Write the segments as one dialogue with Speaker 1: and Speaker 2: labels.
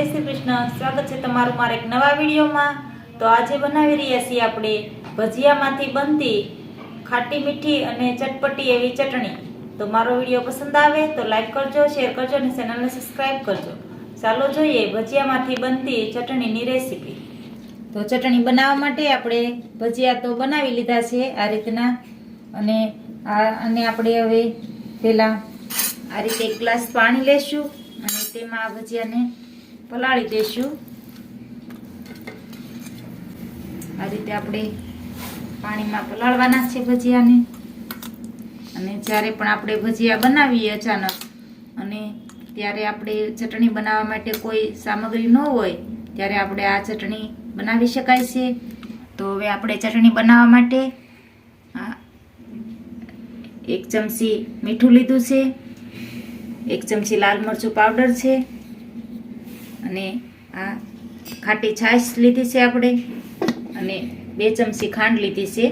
Speaker 1: જય શ્રી કૃષ્ણ। સ્વાગત છે તમારું મારા એક નવા વિડીયોમાં। તો આજે બનાવી રહ્યા છીએ આપણે ભજીયામાંથી બનતી ખાટી મીઠી અને ચટપટી એવી ચટણી। તો મારો વિડીયો પસંદ આવે તો લાઈક કરજો, શેર કરજો અને ચેનલને સબસ્ક્રાઈબ કરજો। ચાલો જોઈએ ભજીયામાંથી બનતી ચટણીની રેસીપી। તો ચટણી બનાવવા માટે આપણે ભજીયા તો બનાવી લીધા છે આ રીતના, અને આપણે હવે પહેલા આ રીતે એક ગ્લાસ પાણી લેશું અને તેમાં આ ભજીયાને પલાળી દેશું। આ રીતે આપણે પાણીમાં પલાળવાના છે ભજીયાને। અને જ્યારે પણ આપણે ભજીયા બનાવીએ અચાનક અને ત્યારે આપણે ચટણી બનાવવા માટે કોઈ સામગ્રી ન હોય ત્યારે આપણે આ ચટણી બનાવી શકાય છે। તો હવે આપણે ચટણી બનાવવા માટે 1 ચમચી મીઠું લીધું છે, 1 ચમચી લાલ મરચું પાવડર છે, અને આ ખાટી છાશ લીધી છે આપણે, અને 2 ચમચી ખાંડ લીધી છે।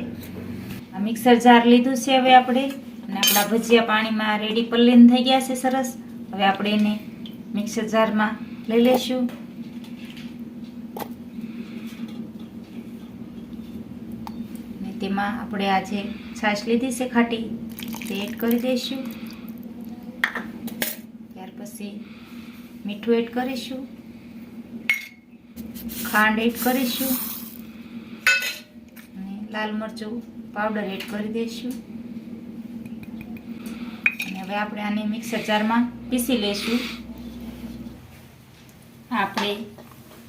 Speaker 1: આ મિક્સર જાર લીધું છે હવે આપણે, અને આપણા ભજીયા પાણીમાં રેડી પલ્લીન થઈ ગયા છે સરસ। હવે આપણે એને મિક્સર જારમાં લઈ લઈશું। અને તેમાં આપણે આ જે છાશ લીધી છે ખાટી તે એડ કરી દઈશું। ત્યાર પછી મીઠું એડ કરીશું, ખાંડ એડ કરીશું અને લાલ મરચું પાવડર એડ કરી દઈશું। અને હવે આપણે આને મિક્સર જારમાં પીસી લઈશું। આપણે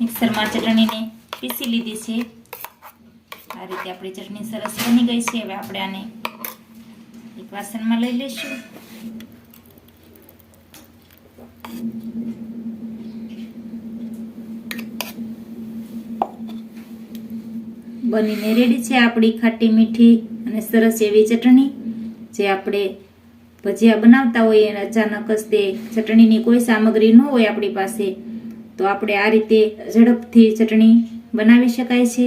Speaker 1: મિક્સરમાં ચટણીને પીસી લીધી છે। આ રીતે આપણી ચટણી સરસ બની ગઈ છે। હવે આપણે આને એક વાસણમાં લઈ લઈશું। બનીને રેડી છે આપણી ખાટી મીઠી અને સરસ એવી ચટણી। જે આપણે ભજીયા બનાવતા હોઈએ અને અચાનક જ તે ચટણીની કોઈ સામગ્રી ન હોય આપણી પાસે, તો આપણે આ રીતે ઝડપથી ચટણી બનાવી શકાય છે।